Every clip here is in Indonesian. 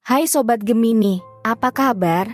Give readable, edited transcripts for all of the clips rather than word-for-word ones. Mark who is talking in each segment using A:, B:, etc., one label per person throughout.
A: Hai Sobat Gemini, apa kabar?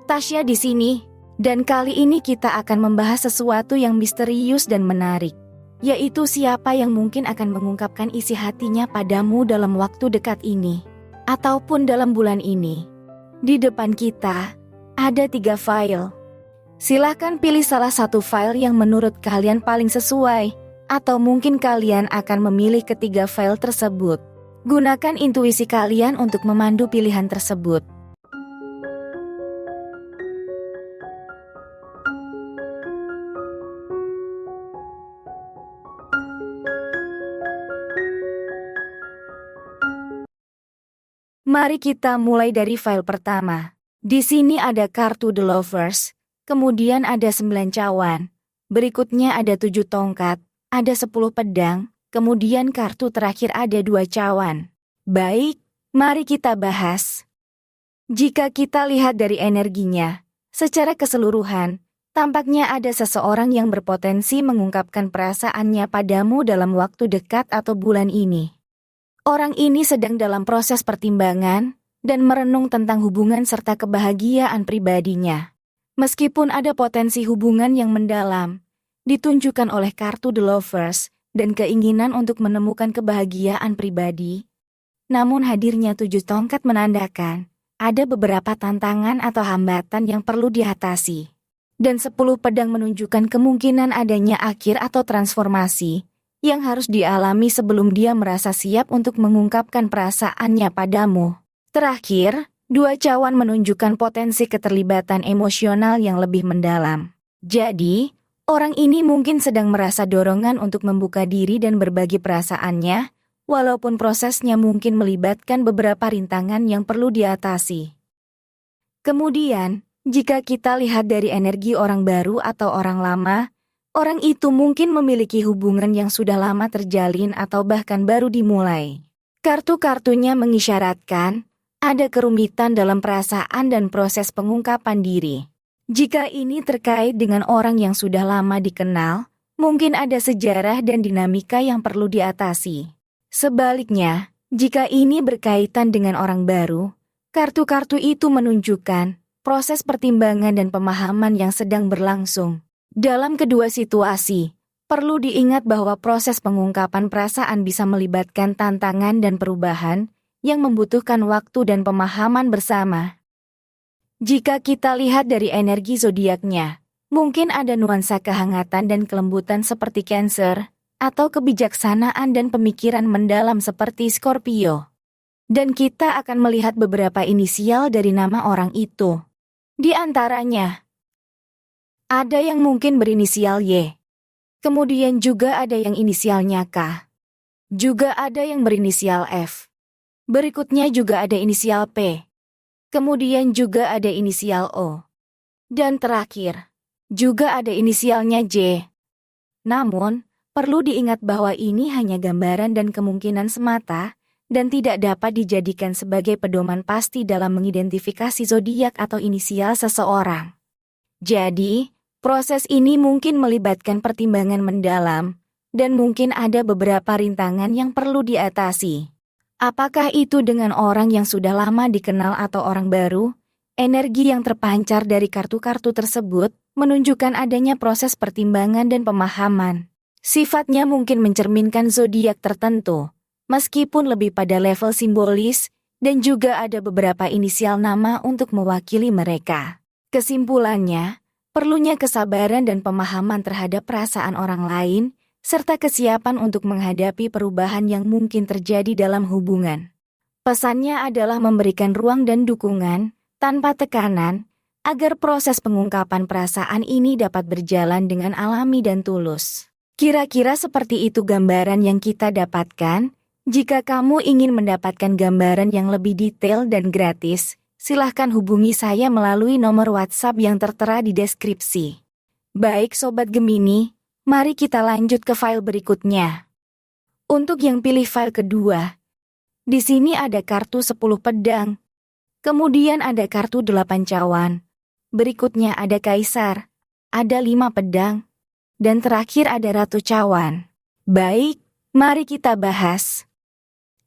A: Tasya di sini, dan kali ini kita akan membahas sesuatu yang misterius dan menarik, yaitu siapa yang mungkin akan mengungkapkan isi hatinya padamu dalam waktu dekat ini, ataupun dalam bulan ini. Di depan kita, ada 3 file. Silahkan pilih salah satu file yang menurut kalian paling sesuai, atau mungkin kalian akan memilih ketiga file tersebut. Gunakan intuisi kalian untuk memandu pilihan tersebut. Mari kita mulai dari file pertama. Di sini ada kartu The Lovers, kemudian ada 9 cawan, berikutnya ada 7 tongkat, ada 10 pedang, kemudian kartu terakhir ada 2 cawan. Baik, mari kita bahas. Jika kita lihat dari energinya, secara keseluruhan, tampaknya ada seseorang yang berpotensi mengungkapkan perasaannya padamu dalam waktu dekat atau bulan ini. Orang ini sedang dalam proses pertimbangan dan merenung tentang hubungan serta kebahagiaan pribadinya. Meskipun ada potensi hubungan yang mendalam, ditunjukkan oleh kartu The Lovers, dan keinginan untuk menemukan kebahagiaan pribadi. Namun hadirnya 7 tongkat menandakan, ada beberapa tantangan atau hambatan yang perlu diatasi. Dan 10 pedang menunjukkan kemungkinan adanya akhir atau transformasi, yang harus dialami sebelum dia merasa siap untuk mengungkapkan perasaannya padamu. Terakhir, 2 cawan menunjukkan potensi keterlibatan emosional yang lebih mendalam. Jadi, orang ini mungkin sedang merasa dorongan untuk membuka diri dan berbagi perasaannya, walaupun prosesnya mungkin melibatkan beberapa rintangan yang perlu diatasi. Kemudian, jika kita lihat dari energi orang baru atau orang lama, orang itu mungkin memiliki hubungan yang sudah lama terjalin atau bahkan baru dimulai. Kartu-kartunya mengisyaratkan ada kerumitan dalam perasaan dan proses pengungkapan diri. Jika ini terkait dengan orang yang sudah lama dikenal, mungkin ada sejarah dan dinamika yang perlu diatasi. Sebaliknya, jika ini berkaitan dengan orang baru, kartu-kartu itu menunjukkan proses pertimbangan dan pemahaman yang sedang berlangsung. Dalam kedua situasi, perlu diingat bahwa proses pengungkapan perasaan bisa melibatkan tantangan dan perubahan yang membutuhkan waktu dan pemahaman bersama. Jika kita lihat dari energi zodiaknya, mungkin ada nuansa kehangatan dan kelembutan seperti Cancer, atau kebijaksanaan dan pemikiran mendalam seperti Scorpio. Dan kita akan melihat beberapa inisial dari nama orang itu. Di antaranya, ada yang mungkin berinisial Y. Kemudian juga ada yang inisialnya K. Juga ada yang berinisial F. Berikutnya juga ada inisial P. Kemudian juga ada inisial O. Dan terakhir, juga ada inisialnya J. Namun, perlu diingat bahwa ini hanya gambaran dan kemungkinan semata, dan tidak dapat dijadikan sebagai pedoman pasti dalam mengidentifikasi zodiak atau inisial seseorang. Jadi, proses ini mungkin melibatkan pertimbangan mendalam, dan mungkin ada beberapa rintangan yang perlu diatasi. Apakah itu dengan orang yang sudah lama dikenal atau orang baru? Energi yang terpancar dari kartu-kartu tersebut menunjukkan adanya proses pertimbangan dan pemahaman. Sifatnya mungkin mencerminkan zodiak tertentu, meskipun lebih pada level simbolis, dan juga ada beberapa inisial nama untuk mewakili mereka. Kesimpulannya, perlunya kesabaran dan pemahaman terhadap perasaan orang lain, serta kesiapan untuk menghadapi perubahan yang mungkin terjadi dalam hubungan. Pesannya adalah memberikan ruang dan dukungan, tanpa tekanan, agar proses pengungkapan perasaan ini dapat berjalan dengan alami dan tulus. Kira-kira seperti itu gambaran yang kita dapatkan. Jika kamu ingin mendapatkan gambaran yang lebih detail dan gratis, silahkan hubungi saya melalui nomor WhatsApp yang tertera di deskripsi. Baik Sobat Gemini, mari kita lanjut ke file berikutnya. Untuk yang pilih file kedua, di sini ada kartu 10 pedang. Kemudian ada kartu 8 cawan. Berikutnya ada kaisar, ada 5 pedang, dan terakhir ada ratu cawan. Baik, mari kita bahas.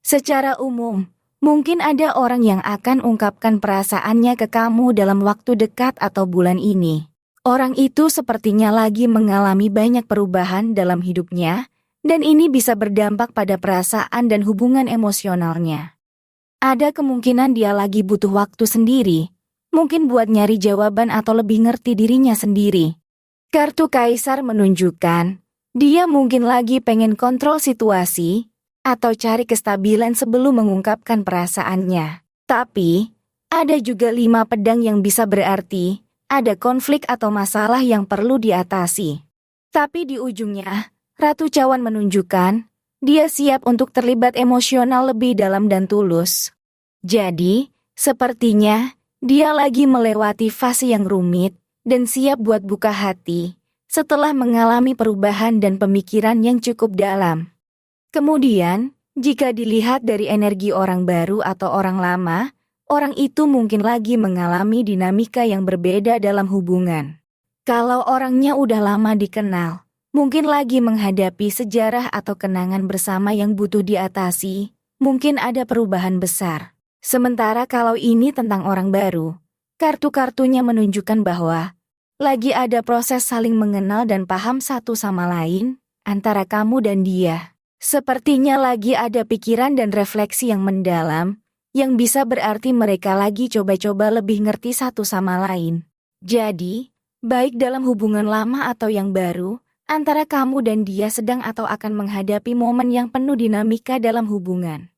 A: Secara umum, Mungkin ada orang yang akan ungkapkan perasaannya ke kamu dalam waktu dekat atau bulan ini. Orang itu sepertinya lagi mengalami banyak perubahan dalam hidupnya, dan ini bisa berdampak pada perasaan dan hubungan emosionalnya. Ada kemungkinan dia lagi butuh waktu sendiri, mungkin buat nyari jawaban atau lebih ngerti dirinya sendiri. Kartu Kaisar menunjukkan, dia mungkin lagi pengen kontrol situasi, atau cari kestabilan sebelum mengungkapkan perasaannya. Tapi, ada juga 5 pedang yang bisa berarti, ada konflik atau masalah yang perlu diatasi. Tapi di ujungnya, Ratu Cawan menunjukkan, dia siap untuk terlibat emosional lebih dalam dan tulus. Jadi, sepertinya, dia lagi melewati fase yang rumit, dan siap buat buka hati, setelah mengalami perubahan dan pemikiran yang cukup dalam. Kemudian, jika dilihat dari energi orang baru atau orang lama, orang itu mungkin lagi mengalami dinamika yang berbeda dalam hubungan. Kalau orangnya udah lama dikenal, mungkin lagi menghadapi sejarah atau kenangan bersama yang butuh diatasi, mungkin ada perubahan besar. Sementara kalau ini tentang orang baru, kartu-kartunya menunjukkan bahwa lagi ada proses saling mengenal dan paham satu sama lain, antara kamu dan dia. Sepertinya lagi ada pikiran dan refleksi yang mendalam, yang bisa berarti mereka lagi coba-coba lebih ngerti satu sama lain. Jadi, baik dalam hubungan lama atau yang baru, antara kamu dan dia sedang atau akan menghadapi momen yang penuh dinamika dalam hubungan.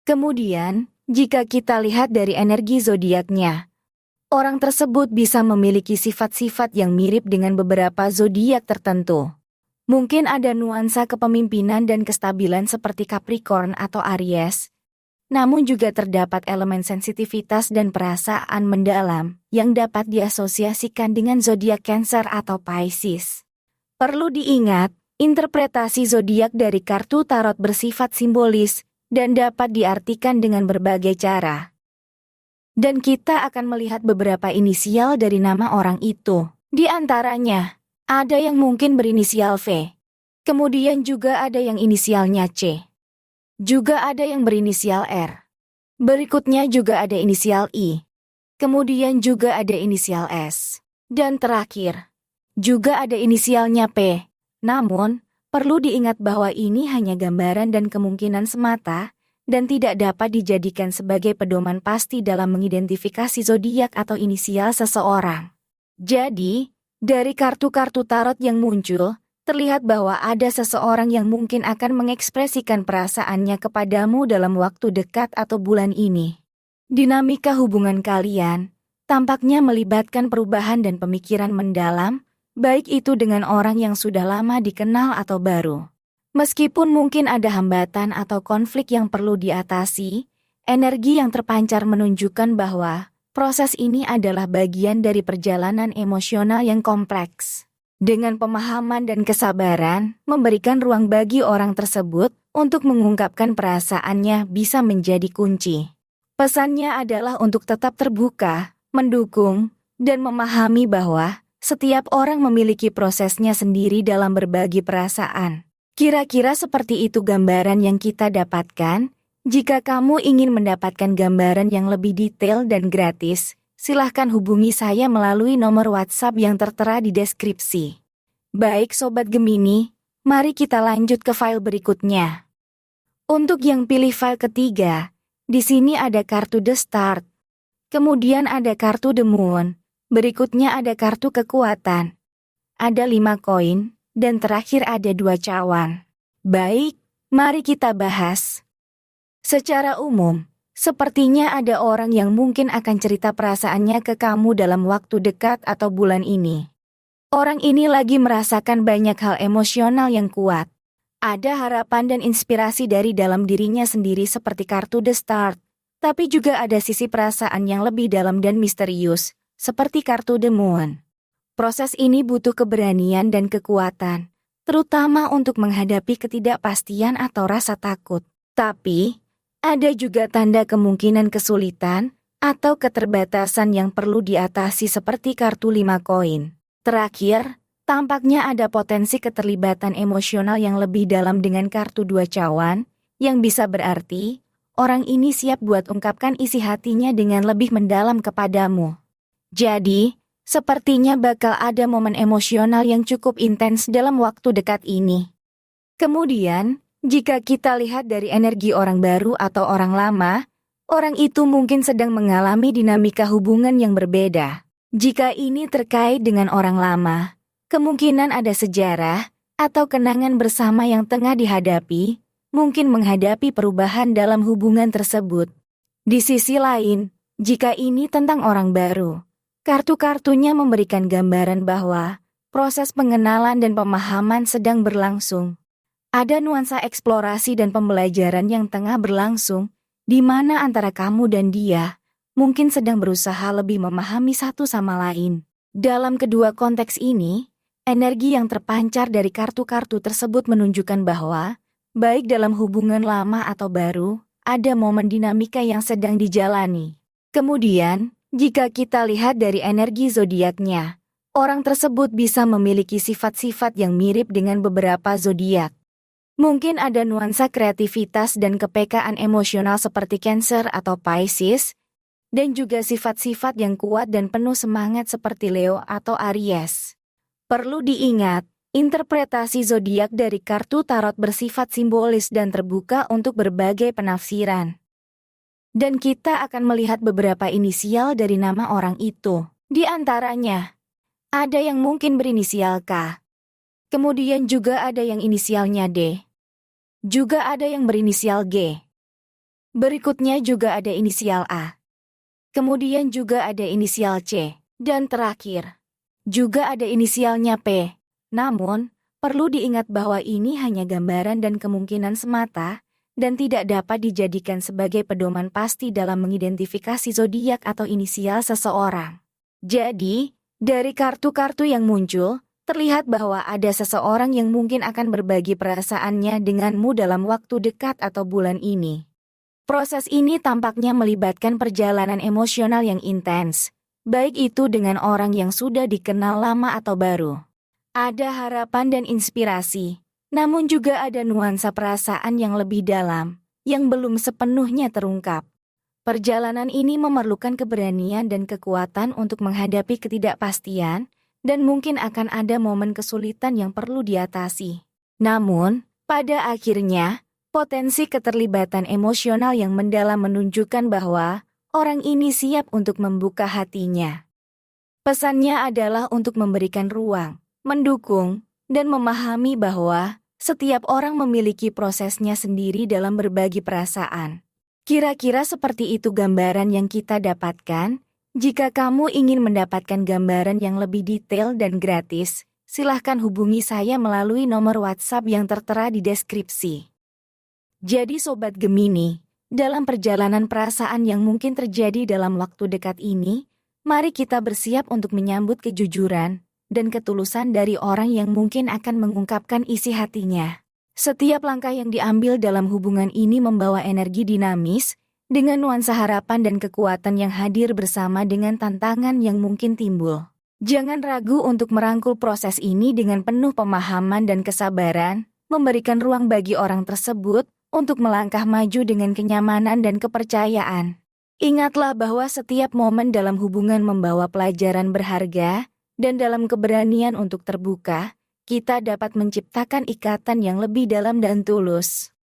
A: Kemudian, jika kita lihat dari energi zodiaknya, orang tersebut bisa memiliki sifat-sifat yang mirip dengan beberapa zodiak tertentu. Mungkin ada nuansa kepemimpinan dan kestabilan seperti Capricorn atau Aries, namun juga terdapat elemen sensitivitas dan perasaan mendalam yang dapat diasosiasikan dengan zodiak Cancer atau Pisces. Perlu diingat, interpretasi zodiak dari kartu tarot bersifat simbolis dan dapat diartikan dengan berbagai cara. Dan kita akan melihat beberapa inisial dari nama orang itu. Di antaranya, ada yang mungkin berinisial V. Kemudian juga ada yang inisialnya C. Juga ada yang berinisial R. Berikutnya juga ada inisial I. Kemudian juga ada inisial S. Dan terakhir, juga ada inisialnya P. Namun, perlu diingat bahwa ini hanya gambaran dan kemungkinan semata, dan tidak dapat dijadikan sebagai pedoman pasti dalam mengidentifikasi zodiak atau inisial seseorang. Jadi, dari kartu-kartu tarot yang muncul, terlihat bahwa ada seseorang yang mungkin akan mengekspresikan perasaannya kepadamu dalam waktu dekat atau bulan ini. Dinamika hubungan kalian tampaknya melibatkan perubahan dan pemikiran mendalam, baik itu dengan orang yang sudah lama dikenal atau baru. Meskipun mungkin ada hambatan atau konflik yang perlu diatasi, energi yang terpancar menunjukkan bahwa proses ini adalah bagian dari perjalanan emosional yang kompleks. Dengan pemahaman dan kesabaran, memberikan ruang bagi orang tersebut untuk mengungkapkan perasaannya bisa menjadi kunci. Pesannya adalah untuk tetap terbuka, mendukung, dan memahami bahwa setiap orang memiliki prosesnya sendiri dalam berbagi perasaan. Kira-kira seperti itu gambaran yang kita dapatkan. Jika kamu ingin mendapatkan gambaran yang lebih detail dan gratis, silahkan hubungi saya melalui nomor WhatsApp yang tertera di deskripsi. Baik Sobat Gemini, mari kita lanjut ke file berikutnya. Untuk yang pilih file ketiga, di sini ada kartu The Start. Kemudian ada kartu The Moon, berikutnya ada kartu kekuatan. Ada 5 koin. Dan terakhir ada 2 cawan. Baik, mari kita bahas. Secara umum, sepertinya ada orang yang mungkin akan cerita perasaannya ke kamu dalam waktu dekat atau bulan ini. Orang ini lagi merasakan banyak hal emosional yang kuat. Ada harapan dan inspirasi dari dalam dirinya sendiri seperti kartu The Start, tapi juga ada sisi perasaan yang lebih dalam dan misterius, seperti kartu The Moon. Proses ini butuh keberanian dan kekuatan, terutama untuk menghadapi ketidakpastian atau rasa takut. Tapi, ada juga tanda kemungkinan kesulitan atau keterbatasan yang perlu diatasi seperti kartu 5 koin. Terakhir, tampaknya ada potensi keterlibatan emosional yang lebih dalam dengan kartu 2 cawan, yang bisa berarti orang ini siap buat ungkapkan isi hatinya dengan lebih mendalam kepadamu. Jadi, sepertinya bakal ada momen emosional yang cukup intens dalam waktu dekat ini. Kemudian, jika kita lihat dari energi orang baru atau orang lama, orang itu mungkin sedang mengalami dinamika hubungan yang berbeda. Jika ini terkait dengan orang lama, kemungkinan ada sejarah atau kenangan bersama yang tengah dihadapi, mungkin menghadapi perubahan dalam hubungan tersebut. Di sisi lain, jika ini tentang orang baru, kartu-kartunya memberikan gambaran bahwa proses pengenalan dan pemahaman sedang berlangsung. Ada nuansa eksplorasi dan pembelajaran yang tengah berlangsung, di mana antara kamu dan dia mungkin sedang berusaha lebih memahami satu sama lain. Dalam kedua konteks ini, energi yang terpancar dari kartu-kartu tersebut menunjukkan bahwa, baik dalam hubungan lama atau baru, ada momen dinamika yang sedang dijalani. Kemudian, jika kita lihat dari energi zodiaknya, orang tersebut bisa memiliki sifat-sifat yang mirip dengan beberapa zodiak. Mungkin ada nuansa kreativitas dan kepekaan emosional seperti Cancer atau Pisces, dan juga sifat-sifat yang kuat dan penuh semangat seperti Leo atau Aries. Perlu diingat, interpretasi zodiak dari kartu tarot bersifat simbolis dan terbuka untuk berbagai penafsiran. Dan kita akan melihat beberapa inisial dari nama orang itu. Di antaranya, ada yang mungkin berinisial K. Kemudian juga ada yang inisialnya D. Juga ada yang berinisial G. Berikutnya juga ada inisial A. Kemudian juga ada inisial C. Dan terakhir, juga ada inisialnya P. Namun, perlu diingat bahwa ini hanya gambaran dan kemungkinan semata, dan tidak dapat dijadikan sebagai pedoman pasti dalam mengidentifikasi zodiak atau inisial seseorang. Jadi, dari kartu-kartu yang muncul, terlihat bahwa ada seseorang yang mungkin akan berbagi perasaannya denganmu dalam waktu dekat atau bulan ini. Proses ini tampaknya melibatkan perjalanan emosional yang intens, baik itu dengan orang yang sudah dikenal lama atau baru. Ada harapan dan inspirasi, namun juga ada nuansa perasaan yang lebih dalam, yang belum sepenuhnya terungkap. Perjalanan ini memerlukan keberanian dan kekuatan untuk menghadapi ketidakpastian, dan mungkin akan ada momen kesulitan yang perlu diatasi. Namun, pada akhirnya, potensi keterlibatan emosional yang mendalam menunjukkan bahwa orang ini siap untuk membuka hatinya. Pesannya adalah untuk memberikan ruang, mendukung, dan memahami bahwa setiap orang memiliki prosesnya sendiri dalam berbagi perasaan. Kira-kira seperti itu gambaran yang kita dapatkan. Jika kamu ingin mendapatkan gambaran yang lebih detail dan gratis, silahkan hubungi saya melalui nomor WhatsApp yang tertera di deskripsi. Jadi Sobat Gemini, dalam perjalanan perasaan yang mungkin terjadi dalam waktu dekat ini, mari kita bersiap untuk menyambut kejujuran dan ketulusan dari orang yang mungkin akan mengungkapkan isi hatinya. Setiap langkah yang diambil dalam hubungan ini membawa energi dinamis, dengan nuansa harapan dan kekuatan yang hadir bersama dengan tantangan yang mungkin timbul. Jangan ragu untuk merangkul proses ini dengan penuh pemahaman dan kesabaran, memberikan ruang bagi orang tersebut untuk melangkah maju dengan kenyamanan dan kepercayaan. Ingatlah bahwa setiap momen dalam hubungan membawa pelajaran berharga, dan dalam keberanian untuk terbuka, kita dapat menciptakan ikatan yang lebih dalam dan tulus.